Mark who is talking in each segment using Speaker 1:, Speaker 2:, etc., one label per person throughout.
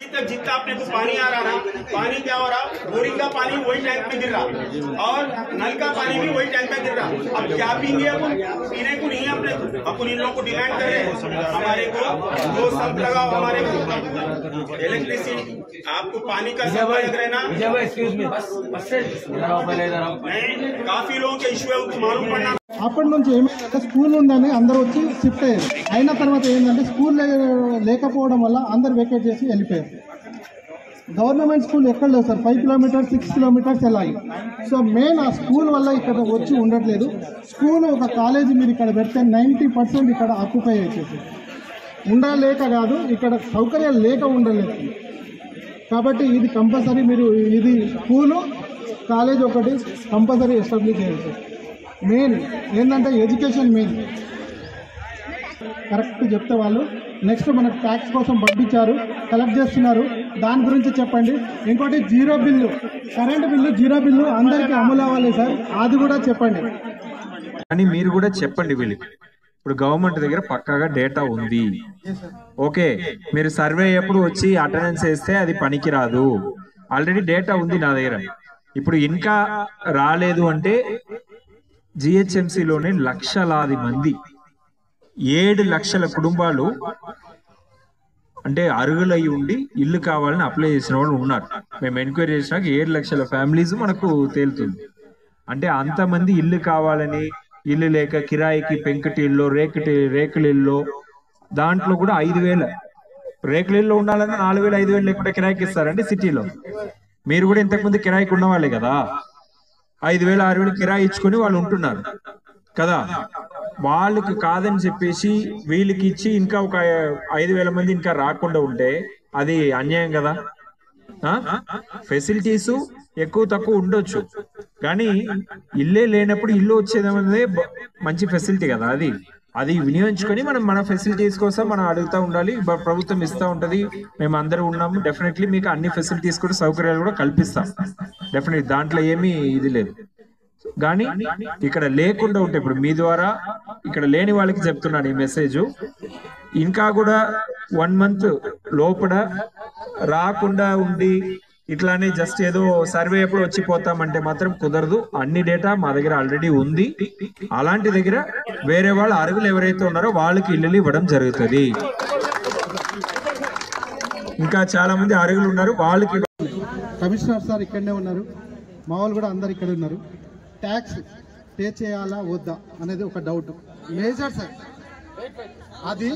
Speaker 1: जितना अपने को पानी आ रहा ना, पानी क्या हो रहा, बोरिंग का पानी वही टैंक में गिर रहा और नल का पानी भी वही टैंक में गिर रहा। अब क्या पीएंगे, अपन पीने को नहीं है अपने को, अपन इन लोगों को डिमांड कर रहे हैं हमारे को जो सब लगाओ, हमारे को इलेक्ट्रिसिटी, आपको पानी का सब लग रहे ना। काफी लोगों के इश्यू है, उसको मालूम पड़ना।
Speaker 2: అప్పటి నుంచి ఏమైందంటే స్కూల్ ఉందని అందరూ వచ్చి షిఫ్ట్ అయ్యారు. అయిన తర్వాత ఏంటంటే స్కూల్ లేకపోవడం వల్ల అందరు వెకేట్ చేసి వెళ్ళిపోయారు. గవర్నమెంట్ స్కూల్ ఎక్కడ లేదు సార్, 5 కిలోమీటర్స్ 6 కిలోమీటర్స్ వెళ్ళాలి. సో మెయిన్ ఆ స్కూల్ వల్ల ఇక్కడ వచ్చి ఉండట్లేదు. స్కూల్ ఒక కాలేజీ మీరు ఇక్కడ పెడితే 90% ఇక్కడ ఆక్యుపై అయిపోతుంది. ఉండలేక కాదు, ఇక్కడ సౌకర్యాలు లేక ఉండలేదు. కాబట్టి ఇది కంపల్సరీ మీరు ఇది స్కూలు కాలేజ్ ఒకటి కంపల్సరీ ఎస్టాబ్లిష్ చేయాలి సార్. మెయిన్ ఏంటంటే ఎడ్యుకేషన్ మెయిన్ కరెక్ట్ చెప్తే వాళ్ళు నెక్స్ట్ మనకు ట్యాక్స్ కోసం పంపించారు, కలెక్ట్ చేస్తున్నారు, దాని గురించి చెప్పండి. ఇంకోటి zero bill, current bill zero bill అందరికీ అమలు అవ్వాలి సార్, అది కూడా చెప్పండి.
Speaker 3: అని మీరు కూడా చెప్పండి వీళ్ళకి. ఇప్పుడు గవర్నమెంట్ దగ్గర పక్కాగా డేటా ఉంది, ఓకే, మీరు సర్వే ఎప్పుడు వచ్చి అటెండెన్స్ వేస్తే అది పనికి రాదు, ఆల్రెడీ డేటా ఉంది నా దగ్గర. ఇప్పుడు ఇంకా రాలేదు అంటే జిహెచ్ఎంసీలోనే లక్షలాది మంది 7 లక్షల కుటుంబాలు అంటే అర్హులై ఉండి ఇల్లు కావాలని అప్లై చేసిన వాళ్ళు ఉన్నారు. మేము ఎంక్వైరీ చేసినాక 7 లక్షల ఫ్యామిలీస్ మనకు తేలుతుంది. అంటే అంతమంది ఇల్లు కావాలని, ఇల్లు లేక కిరాయికి పెంకుటిల్లో రేకులిల్లో దాంట్లో కూడా 5,000 రేకులిల్లో ఉండాలన్నా 4,000 5,000 లేకుండా కిరాయికి ఇస్తారండి సిటీలో. మీరు కూడా ఇంతకుముందు కిరాయికి ఉన్న వాళ్ళే కదా, 5,000 6,000 కిరాయి ఇచ్చుకొని వాళ్ళు ఉంటున్నారు కదా. వాళ్ళకి కాదని చెప్పేసి వీళ్ళకి ఇచ్చి ఇంకా ఒక 5,000 మంది ఇంకా రాకుండా ఉంటే అది అన్యాయం కదా. ఫెసిలిటీస్ ఎక్కువ తక్కువ ఉండొచ్చు, కానీ ఇల్లే లేనప్పుడు ఇల్లు వచ్చేది మంచి ఫెసిలిటీ కదా. అది వినియోగించుకొని మనం మన ఫెసిలిటీస్ కోసం మనం అడుగుతూ ఉండాలి. ప్రభుత్వం ఇస్తూ ఉంటది, మేము అందరూ ఉన్నాము, డెఫినెట్లీ మీకు అన్ని ఫెసిలిటీస్ కూడా సౌకర్యాలు కూడా కల్పిస్తాం డెఫినెట్లీ, దాంట్లో ఏమీ ఇది లేదు. కానీ ఇక్కడ లేకుండా ఉంటే ఇప్పుడు మీ ద్వారా ఇక్కడ లేని వాళ్ళకి చెప్తున్నాను ఈ మెసేజ్, ఇంకా కూడా 1 మంత్ లోపల రాకుండా ఉండి ఇట్లానే జస్ట్ ఏదో సర్వే ఎప్పుడు వచ్చిపోతామంటే మాత్రం కుదరదు. అన్ని డేటా మా దగ్గర ఆల్రెడీ ఉంది. అలాంటి దగ్గర వేరే వాళ్ళు అర్హులు ఎవరైతే ఉన్నారో వాళ్ళకి ఇల్లు ఇవ్వడం జరుగుతుంది. ఇంకా చాలా మంది అర్హులు ఉన్నారు, వాళ్ళకి.
Speaker 2: కమిషనర్ సార్ ఇక్కడనే ఉన్నారు, మా వాళ్ళు కూడా అందరు ఇక్కడ ఉన్నారు. ట్యాక్స్ పే చేయాలా వద్దా అనేది ఒక డౌట్ మేజర్ సార్. అది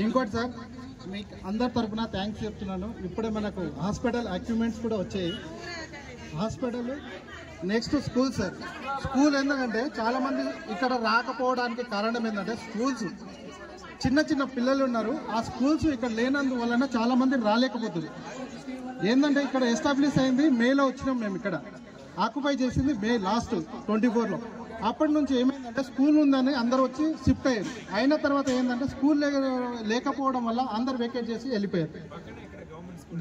Speaker 2: ఇంకోటి సార్, మీకు అందరి తరఫున థ్యాంక్స్ చెప్తున్నాను. ఇప్పుడే మనకు హాస్పిటల్ ఎక్విప్మెంట్స్ కూడా వచ్చాయి. Hospital next school sir. School ఎందుకంటే చాలామంది ఇక్కడ రాకపోవడానికి కారణం ఏంటంటే స్కూల్స్ చిన్న చిన్న పిల్లలు ఉన్నారు, ఆ స్కూల్స్ ఇక్కడ లేనందువలన చాలామంది రాలేకపోతుంది. ఏంటంటే ఇక్కడ ఎస్టాబ్లిష్ అయింది మేలో వచ్చినాం మేము, ఇక్కడ ఆక్యుపై చేసింది మే లాస్ట్ 24లో. అప్పటి నుంచి ఏమైందంటే స్కూల్ ఉందని అందరు వచ్చి షిఫ్ట్ అయ్యారు. అయిన తర్వాత ఏంటంటే స్కూల్ లేకపోవడం వల్ల అందరు వెకేట్ చేసి వెళ్ళిపోయారు.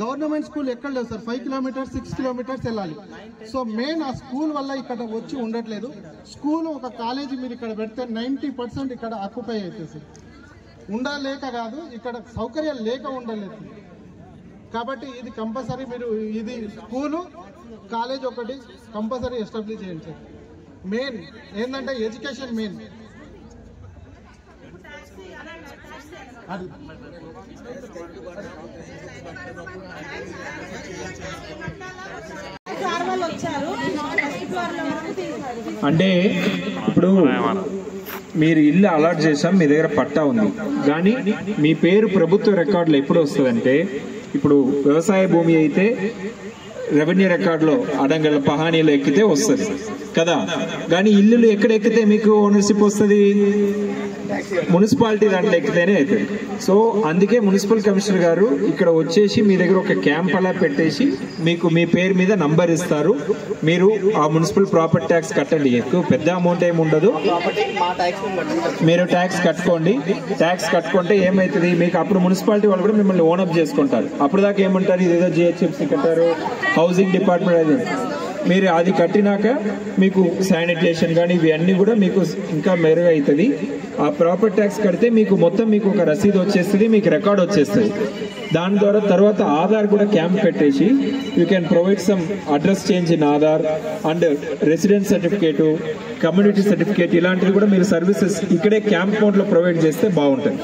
Speaker 2: గవర్నమెంట్ స్కూల్ ఎక్కడ లేదు సార్, 5 కిలోమీటర్స్ 6 కిలోమీటర్స్ వెళ్ళాలి. సో మెయిన్ ఆ స్కూల్ వల్ల ఇక్కడ వచ్చి ఉండట్లేదు. స్కూల్ ఒక కాలేజీ మీరు ఇక్కడ పెడితే 90% ఇక్కడ ఆక్యుపై అవుతుంది. ఉండలేక కాదు, ఇక్కడ సౌకర్యాలు లేక ఉండలేదు. కాబట్టి ఇది కంపల్సరీ మీరు ఇది స్కూలు కాలేజ్ ఒకటి కంపల్సరీ ఎస్టాబ్లిష్ చేయండి సార్. మెయిన్ ఏంటంటే ఎడ్యుకేషన్ మెయిన్. అది
Speaker 3: అంటే ఇప్పుడు మీరు ఇల్లు అలాట్ చేసాం, మీ దగ్గర పట్టా ఉంది, కానీ మీ పేరు ప్రభుత్వ రికార్డులో ఎప్పుడు వస్తుందంటే, ఇప్పుడు వ్యవసాయ భూమి అయితే రెవెన్యూ రికార్డులో అడంగల్ పహానీలో ఎక్కితే వస్తుంది కదా. కానీ ఇల్లులు ఎక్కడ ఎక్కితే మీకు ఓనర్షిప్ వస్తుంది, మున్సిపాలిటీ దాంట్లో ఎక్కితేనే అవుతుంది. సో అందుకే మున్సిపల్ కమిషనర్ గారు ఇక్కడ వచ్చేసి మీ దగ్గర ఒక క్యాంప్ అలా పెట్టేసి మీకు మీ పేరు మీద నంబర్ ఇస్తారు. మీరు ఆ మున్సిపల్ ప్రాపర్టీ ట్యాక్స్ కట్టండి, ఎక్కువ పెద్ద అమౌంట్ ఏమి ఉండదు, మీరు ట్యాక్స్ కట్టుకోండి. ట్యాక్స్ కట్టుకుంటే ఏమవుతుంది మీకు, అప్పుడు మున్సిపాలిటీ వాళ్ళు కూడా మిమ్మల్ని ఓనప్ చేసుకుంటారు. అప్పుడు దాకా ఏమంటారు, ఇదేదో జిహెచ్ఎంసీ కట్టారు, హౌసింగ్ డిపార్ట్మెంట్, అది మీరు అది కట్టినాక మీకు శానిటేషన్ కానీ ఇవి అన్నీ కూడా మీకు ఇంకా మెరుగవుతుంది. ఆ ప్రాపర్ ట్యాక్స్ కడితే మీకు మొత్తం మీకు ఒక రసీదు వచ్చేస్తుంది, మీకు రికార్డ్ వచ్చేస్తుంది. దాని ద్వారా తర్వాత ఆధార్ కూడా క్యాంప్ పెట్టేసి you can provide some address change in Aadhaar and residence certificate, community certificate, ఇలాంటివి కూడా మీరు సర్వీసెస్ ఇక్కడే క్యాంప్ మోడ్లో ప్రొవైడ్ చేస్తే బాగుంటుంది.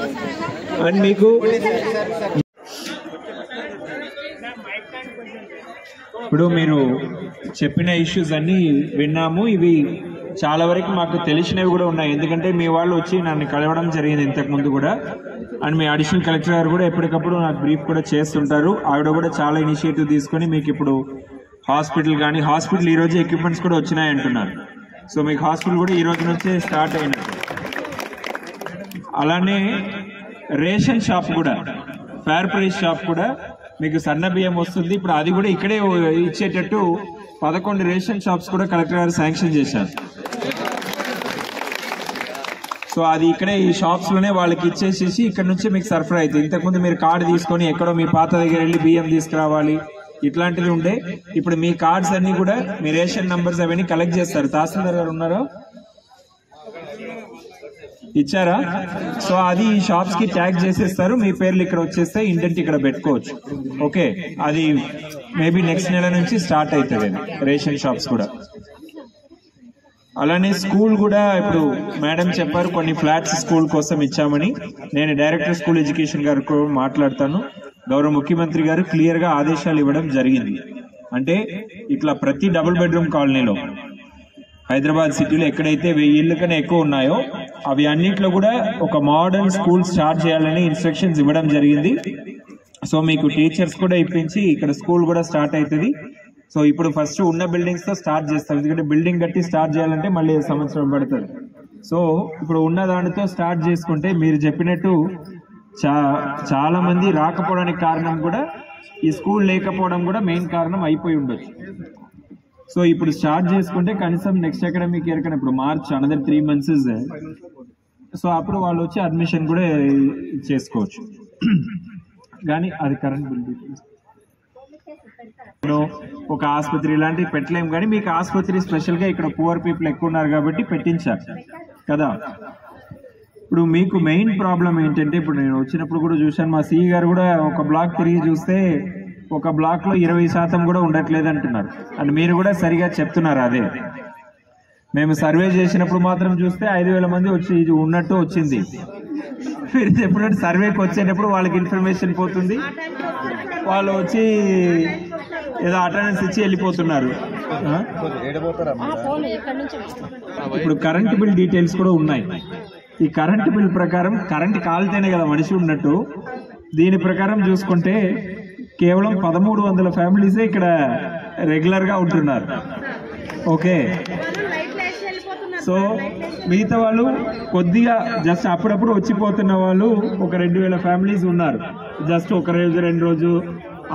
Speaker 3: అండ్ మీకు ఇప్పుడు మీరు చెప్పిన ఇష్యూస్ అన్నీ విన్నాము. ఇవి చాలా వరకు మాకు తెలిసినవి కూడా ఉన్నాయి, ఎందుకంటే మీ వాళ్ళు వచ్చి నన్ను కలవడం జరిగింది ఇంతకుముందు కూడా. అండ్ మీ అడిషనల్ కలెక్టర్ గారు కూడా ఎప్పటికప్పుడు నాకు బ్రీఫ్ కూడా చేస్తుంటారు. ఆవిడ కూడా చాలా ఇనిషియేటివ్ తీసుకొని మీకు ఇప్పుడు హాస్పిటల్ ఈరోజు ఎక్విప్మెంట్స్ కూడా వచ్చినాయి అంటున్నారు. సో మీకు హాస్పిటల్ కూడా ఈ రోజు నుంచే స్టార్ట్ అయినట్టు. అలానే రేషన్ షాప్ కూడా, ఫేర్ ప్రైస్ షాప్ కూడా మీకు సన్న బియ్యం వస్తుంది. ఇప్పుడు అది కూడా ఇక్కడే ఇచ్చేటట్టు 11 రేషన్ షాప్స్ కూడా కలెక్టర్ గారు శాంక్షన్ చేశారు. సో అది ఇక్కడే ఈ షాప్స్ లోనే వాళ్ళకి ఇచ్చేసేసి ఇక్కడ నుంచి మీకు సరఫరా అవుతుంది. ఇంతకుముందు మీరు కార్డు తీసుకొని ఎక్కడో మీ పాత దగ్గర వెళ్ళి బియ్యం తీసుకురావాలి, ఇట్లాంటివి ఉండే. ఇప్పుడు మీ కార్డ్స్ అన్ని కూడా మీ రేషన్ నంబర్స్ అవన్నీ కలెక్ట్ చేస్తారు. తహసీల్దార్ గారు ఉన్నారా, ఇచ్చారా? సో అది ఈ షాప్స్ కి ట్యాగ్ చేసేస్తారు, మీ పేర్లు ఇక్కడ వచ్చేస్తే ఇంటెంట్ ఇక్కడ పెట్టుకోవచ్చు. ఓకే, అది మేబీ నెక్స్ట్ నెల నుంచి స్టార్ట్ అవుతుంది రేషన్ షాప్స్ కూడా. అలానే స్కూల్ కూడా ఇప్పుడు మేడం చెప్పారు కొన్ని ఫ్లాట్స్ స్కూల్ కోసం ఇచ్చామని. నేను డైరెక్టర్ స్కూల్ ఎడ్యుకేషన్ గారు మాట్లాడతాను. గౌరవ ముఖ్యమంత్రి గారు క్లియర్ గా ఆదేశాలు ఇవ్వడం జరిగింది. అంటే ఇట్లా ప్రతి డబుల్ బెడ్రూమ్ కాలనీలో హైదరాబాద్ సిటీలో ఎక్కడైతే 1000 ఇళ్ల కన్నా ఎక్కువ ఉన్నాయో అవి అన్నింటిలో కూడా ఒక మోడర్న్ స్కూల్ స్టార్ట్ చేయాలని ఇన్స్ట్రక్షన్స్ ఇవ్వడం జరిగింది. సో మీకు టీచర్స్ కూడా ఇప్పించి ఇక్కడ స్కూల్ కూడా స్టార్ట్ అవుతుంది. సో ఇప్పుడు ఫస్ట్ ఉన్న బిల్డింగ్స్ తో స్టార్ట్ చేస్తారు, ఎందుకంటే బిల్డింగ్ కట్టి స్టార్ట్ చేయాలంటే మళ్ళీ సంవత్సరం పడుతుంది. సో ఇప్పుడు ఉన్న దానితో స్టార్ట్ చేసుకుంటే మీరు చెప్పినట్టు చాలా మంది రాకపోవడానికి కారణం కూడా ఈ స్కూల్ లేకపోవడం కూడా మెయిన్ కారణం అయిపోయి ఉండొచ్చు. సో ఇప్పుడు స్టార్ట్ చేసుకుంటే కనీసం నెక్స్ట్ అకాడమిక్ ఇయర్ కన్నా ఇప్పుడు మార్చ్ అనదర్ 3 months. సో అప్పుడు వాళ్ళు వచ్చి అడ్మిషన్ కూడా చేసుకోవచ్చు. కానీ అది కరెంట్ బిల్ ఒక ఆసుపత్రి ఇలాంటివి పెట్టలేము, కానీ మీకు ఆసుపత్రి స్పెషల్ గా ఇక్కడ పూర్ పీపుల్ ఎక్కువ ఉన్నారు కాబట్టి పెట్టించారు కదా. ఇప్పుడు మీకు మెయిన్ ప్రాబ్లం ఏంటంటే, ఇప్పుడు నేను వచ్చినప్పుడు కూడా చూశాను, మా సిఈ గారు కూడా ఒక బ్లాక్ తిరిగి చూస్తే ఒక బ్లాక్ లో 20% కూడా ఉండట్లేదు అంటున్నారు. అండ్ మీరు కూడా సరిగా చెప్తున్నారు. అదే మేము సర్వే చేసినప్పుడు మాత్రం చూస్తే 5000 మంది వచ్చి ఇది ఉన్నట్టు వచ్చింది. మీరు చెప్పినట్టు సర్వేకి వచ్చేటప్పుడు వాళ్ళకి ఇన్ఫర్మేషన్ పోతుంది, వాళ్ళు వచ్చి ఏదో అటెండెన్స్ ఇచ్చి వెళ్ళిపోతున్నారు. ఇప్పుడు కరెంట్ బిల్ డీటెయిల్స్ కూడా ఉన్నాయి. ఈ కరెంట్ బిల్ ప్రకారం కరెంట్ కాలితేనే కదా మనిషి ఉన్నట్టు. దీని ప్రకారం చూసుకుంటే కేవలం 1300 ఫ్యామిలీసే ఇక్కడ రెగ్యులర్ గా ఉంటున్నారు. ఓకే, సో మిగతా వాళ్ళు కొద్దిగా జస్ట్ అప్పుడప్పుడు వచ్చిపోతున్న వాళ్ళు ఒక 2000 ఫ్యామిలీస్ ఉన్నారు. జస్ట్ ఒక రోజు 2 రోజు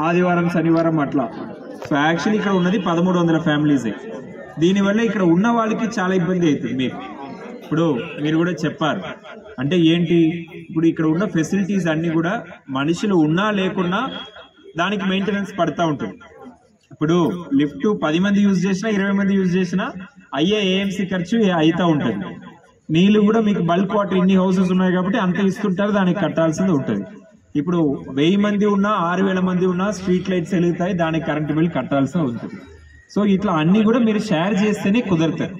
Speaker 3: ఆదివారం శనివారం అట్లా. సో యాక్చువల్లీ ఇక్కడ ఉన్నది 1300 ఫ్యామిలీసే. దీనివల్ల ఇక్కడ ఉన్న వాళ్ళకి చాలా ఇబ్బంది అవుతుంది. ఇప్పుడు మీరు కూడా చెప్పారు అంటే ఏంటి, ఇప్పుడు ఇక్కడ ఉన్న ఫెసిలిటీస్ అన్ని కూడా మనుషులు ఉన్నా లేకున్నా దానికి మెయింటెనెన్స్ పడతా ఉంటుంది. ఇప్పుడు లిఫ్ట్ 10 మంది యూజ్ చేసినా 20 మంది యూజ్ చేసినా అయ్యే ఏఎంసీ ఖర్చు అవుతా ఉంటుంది. నీళ్లు కూడా మీకు బల్క్ వాటర్ ఇన్ని హౌసెస్ ఉన్నాయి కాబట్టి అంత ఇస్తుంటారు, దానికి కట్టాల్సింది ఉంటుంది. ఇప్పుడు 1000 మంది ఉన్నా 6000 మంది ఉన్నా స్ట్రీట్ లైట్స్ వెలుగుతాయి, దానికి కరెంట్ బిల్ కట్టాల్సి ఉంటుంది. సో ఇట్లా అన్ని కూడా మీరు షేర్ చేస్తేనే కుదరుతాయి.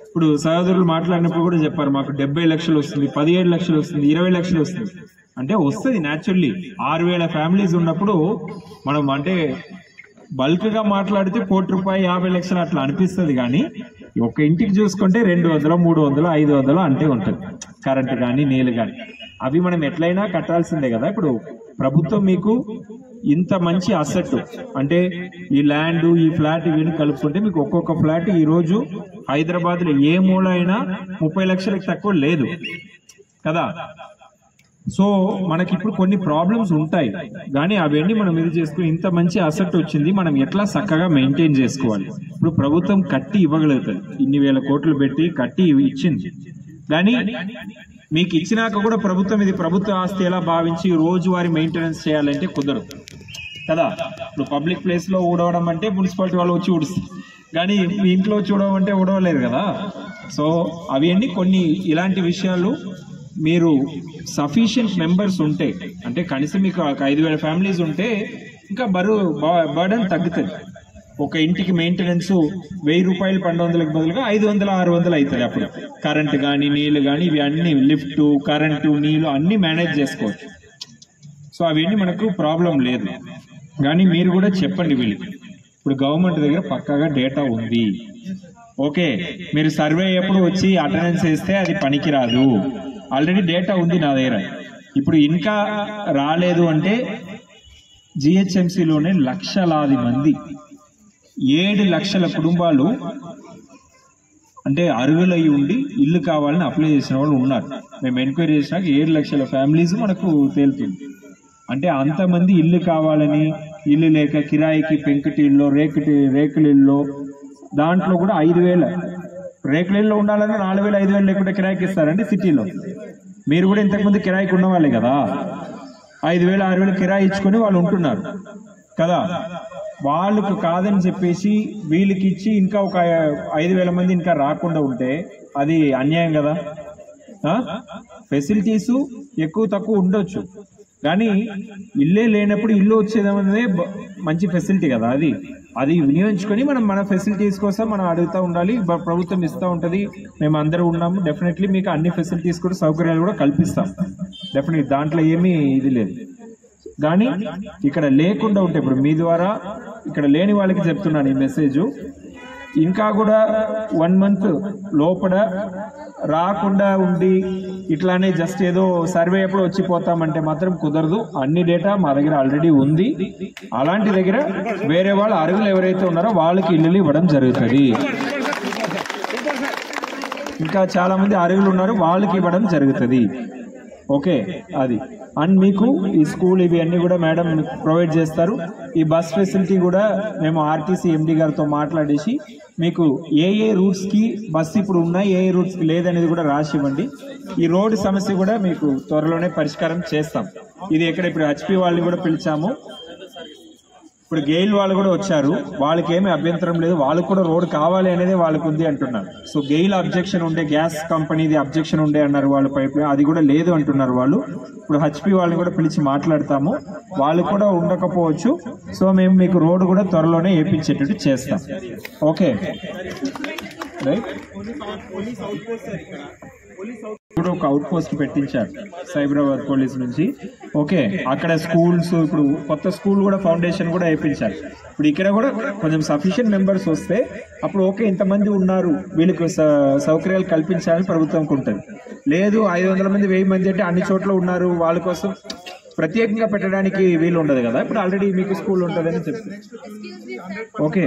Speaker 3: ఇప్పుడు సహోదరులు మాట్లాడినప్పుడు కూడా చెప్పారు, మాకు 70 లక్షలు వస్తుంది, 17 లక్షలు వస్తుంది, 20 లక్షలు వస్తుంది. అంటే వస్తుంది న్యాచురల్లీ. 6000 ఫ్యామిలీస్ ఉన్నప్పుడు మనం అంటే బల్క్ గా మాట్లాడితే ₹1 రూపాయి 50 లక్షలు అట్లా అనిపిస్తుంది. కానీ ఒక ఇంటికి చూసుకుంటే 200, 300, 500 అంటే ఉంటుంది కరెంట్ కానీ నీళ్ళు కానీ. అవి మనం ఎట్లయినా కట్టాల్సిందే కదా. ఇప్పుడు ప్రభుత్వం మీకు ఇంత మంచి అసెట్ అంటే ఈ ల్యాండ్ ఈ ఫ్లాట్ ఇవన్నీ కలుపుకుంటే మీకు ఒక్కొక్క ఫ్లాట్ ఈ రోజు హైదరాబాద్ లో ఏ మూల అయినా 30 లక్షలకు తక్కువ లేదు కదా. సో మనకి ఇప్పుడు కొన్ని ప్రాబ్లమ్స్ ఉంటాయి, కానీ అవన్నీ మనం ఇది చేసుకుని ఇంత మంచి అసెట్ వచ్చింది, మనం ఎట్లా చక్కగా మెయింటైన్ చేసుకోవాలి. ఇప్పుడు ప్రభుత్వం కట్టి ఇవ్వగలుగుతుంది, ఇన్ని వేల కోట్లు పెట్టి కట్టి ఇచ్చింది. కానీ మీకు ఇచ్చినాక కూడా ప్రభుత్వం ఇది ప్రభుత్వ ఆస్తి ఎలా భావించి రోజువారీ మెయింటెనెన్స్ చేయాలంటే కుదరదు కదా. ఇప్పుడు పబ్లిక్ ప్లేస్ లో ఊడవడం అంటే మున్సిపాలిటీ వాళ్ళు వచ్చి ఊడుస్తారు, కానీ మీ ఇంట్లో వచ్చి ఊడవడం అంటే ఊడవలేరు కదా. సో అవి అన్ని కొన్ని ఇలాంటి విషయాలు మీరు సఫిషియంట్ మెంబర్స్ ఉంటే, అంటే కనీసం మీకు 5,000 ఫ్యామిలీస్ ఉంటే ఇంకా బర్డన్ తగ్గుతుంది. ఒక ఇంటికి మెయింటెనెన్స్ 1,000 రూపాయలు 1,200కి బదులుగా 500 600 అవుతుంది. అప్పుడు కరెంట్ కానీ నీళ్ళు కానీ ఇవి అన్ని లిఫ్ట్ కరెంటు నీళ్ళు అన్ని మేనేజ్ చేసుకోవచ్చు. సో అవన్నీ మనకు ప్రాబ్లం లేదు. కానీ మీరు కూడా చెప్పండి వీళ్ళకి, ఇప్పుడు గవర్నమెంట్ దగ్గర పక్కాగా డేటా ఉంది. ఓకే, మీరు సర్వే ఎప్పుడు వచ్చి అటెండెన్స్ వేస్తే అది పనికిరాదు. ఆల్రెడీ డేటా ఉంది నా దగ్గర. ఇప్పుడు ఇంకా రాలేదు అంటే జిహెచ్ఎంసీలోనే లక్షలాది మంది 7 లక్షల కుటుంబాలు అంటే అర్హులయ్యి ఉండి ఇల్లు కావాలని అప్లై చేసిన వాళ్ళు ఉన్నారు. మేము ఎంక్వైరీ చేసినాక 7 లక్షల ఫ్యామిలీస్ మనకు తేలుతుంది. అంటే అంతమంది ఇల్లు కావాలని, ఇల్లు లేక కిరాయికి పెంకుటిల్లో రేకులిల్లో దాంట్లో కూడా 5,000 రేకులిల్లో ఉండాలని 4,000 5,000 లేకుండా కిరాయికి ఇస్తారండి సిటీలో. మీరు కూడా ఇంతకుముందు కిరాయికి ఉన్న వాళ్ళే కదా, 5,000 6,000 కిరాయి ఇచ్చుకొని వాళ్ళు ఉంటున్నారు కదా. వాళ్ళకు కాదని చెప్పేసి వీళ్ళకి ఇచ్చి ఇంకా ఒక 5,000 మంది ఇంకా రాకుండా ఉంటే అది అన్యాయం కదా. ఫెసిలిటీస్ ఎక్కువ తక్కువ ఉండొచ్చు, కానీ ఇల్లే లేనప్పుడు ఇల్లు వచ్చేదనేది మంచి ఫెసిలిటీ కదా. అది వినియోగించుకొని మన ఫెసిలిటీస్ కోసం మనం అడుగుతూ ఉండాలి. ప్రభుత్వం ఇస్తూ ఉంటుంది, మేము అందరూ ఉన్నాము. డెఫినెట్లీ మీకు అన్ని ఫెసిలిటీస్ కూడా సౌకర్యాలు కూడా కల్పిస్తాం. డెఫినెట్లీ దాంట్లో ఏమీ ఇది లేదు. కానీ ఇక్కడ లేకుండా ఉంటే, ఇప్పుడు మీ ద్వారా ఇక్కడ లేని వాళ్ళకి చెప్తున్నాను ఈ మెసేజ్, ఇంకా కూడా 1 month లోపల రాకుండా ఉండి ఇట్లానే జస్ట్ ఏదో సర్వే ఎప్పుడు వచ్చిపోతామంటే మాత్రం కుదరదు. అన్ని డేటా మా దగ్గర ఆల్రెడీ ఉంది. అలాంటి దగ్గర వేరే వాళ్ళు అర్హులు ఎవరైతే ఉన్నారో వాళ్ళకి ఇల్లు ఇవ్వడం జరుగుతుంది. ఇంకా చాలా మంది అర్హులు ఉన్నారు, వాళ్ళకి ఇవ్వడం జరుగుతుంది. ఓకే, అది అండ్ మీకు ఈ స్కూల్ ఇవి అన్ని కూడా మేడం ప్రొవైడ్ చేస్తారు. ఈ బస్ ఫెసిలిటీ కూడా మేము ఆర్టీసీ ఎండి గారితో మాట్లాడేసి మీకు ఏ రూట్స్కి బస్సు ఇప్పుడు ఉన్నాయి, ఏ రూట్స్కి లేదనేది కూడా రాసి ఇవ్వండి. ఈ రోడ్డు సమస్య కూడా మీకు త్వరలోనే పరిష్కారం చేస్తాం. ఇది ఎక్కడ ఇప్పుడు హెచ్పి వాళ్ళని కూడా పిలిచాము, ఇప్పుడు గెయిల్ వాళ్ళు కూడా వచ్చారు. వాళ్ళకి ఏమీ అభ్యంతరం లేదు, వాళ్ళకు కూడా రోడ్ కావాలి అనేది వాళ్ళకు ఉంది అంటున్నారు. సో గెయిల్ అబ్జెక్షన్ ఉండే, గ్యాస్ కంపెనీది అబ్జెక్షన్ ఉండే అన్నారు వాళ్ళు, పైప్ అది కూడా లేదు అంటున్నారు వాళ్ళు. ఇప్పుడు హెచ్పి వాళ్ళని కూడా పిలిచి మాట్లాడతాము, వాళ్ళు కూడా ఉండకపోవచ్చు. సో మేము మీకు రోడ్ కూడా త్వరలోనే వేయించేటట్టు చేస్తాం. Okay right. ఇప్పుడు ఒక అవుట్ పోస్ట్ పెట్టించారు సైబరాబాద్ పోలీస్ నుంచి. ఓకే, అక్కడ స్కూల్స్, ఇప్పుడు కొత్త స్కూల్ కూడా ఫౌండేషన్ కూడా వేయించారు. ఇప్పుడు ఇక్కడ కూడా కొంచెం సఫిషియెంట్ మెంబర్స్ వస్తే అప్పుడు ఓకే ఇంతమంది ఉన్నారు వీళ్ళకి సౌకర్యాలు కల్పించాలని ప్రభుత్వంకి ఉంటుంది. లేదు 500 మంది 1000 మంది అంటే అన్ని చోట్ల ఉన్నారు, వాళ్ళ కోసం ప్రత్యేకంగా పెట్టడానికి వీలు ఉండదు కదా. ఇప్పుడు ఆల్రెడీ మీకు స్కూల్ ఉంటుందని చెప్తారు. ఓకే,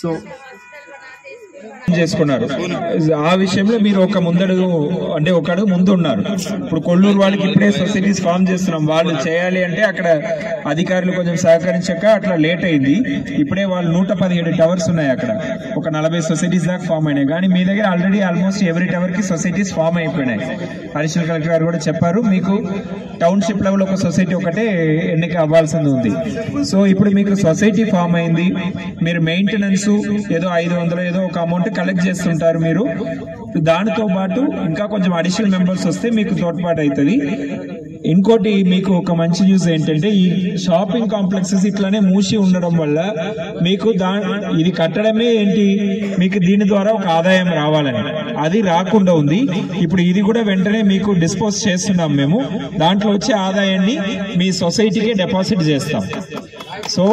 Speaker 3: సో చేసుకున్నారు. ఆ విషయంలో మీరు ఒక ముందడుగు అంటే ఒక అడుగు ముందు ఉన్నారు. ఇప్పుడు కొల్లూరు వాళ్ళకి ఇప్పుడే సొసైటీస్ ఫామ్ చేస్తున్నాం, వాళ్ళు చేయాలి అంటే అక్కడ అధికారులు కొంచెం సహకరించక అట్లా లేట్ అయింది. ఇప్పుడే వాళ్ళు 117 టవర్స్ ఉన్నాయి, అక్కడ ఒక 40 సొసైటీస్ దాకా ఫామ్ అయినాయి. కానీ మీ దగ్గర ఆల్రెడీ ఆల్మోస్ట్ ఎవరీ టవర్ కి సొసైటీస్ ఫామ్ అయిపోయినాయి. అడిషనల్ కలెక్టర్ గారు కూడా చెప్పారు, మీకు టౌన్షిప్ లెవెల్ ఒక సొసైటీ ఒకటే ఎన్నిక అవ్వాల్సింది ఉంది. సో ఇప్పుడు మీకు సొసైటీ ఫామ్ అయింది, మీరు మెయింటెనెన్స్ ఏదో 500 ఏదో ఒక అమౌంట్ కలెక్ట్ చేస్తుంటారు మీరు. దానితో పాటు ఇంకా కొంచెం అడిషనల్ మెంబర్స్ వస్తే మీకు తోడ్పాటు అవుతుంది. ఇంకోటి మీకు ఒక మంచి న్యూస్ ఏంటంటే, ఈ షాపింగ్ కాంప్లెక్సెస్ ఇట్లానే మూసి ఉండడం వల్ల మీకు ఇది కట్టడమే ఏంటి, మీకు దీని ద్వారా ఒక ఆదాయం రావాలని, అది రాకుండా ఉంది. ఇప్పుడు ఇది కూడా వెంటనే మీకు డిస్పోజ్ చేస్తున్నాం మేము. దాంట్లో వచ్చే ఆదాయాన్ని మీ సొసైటీకే డిపాజిట్ చేస్తాం. సో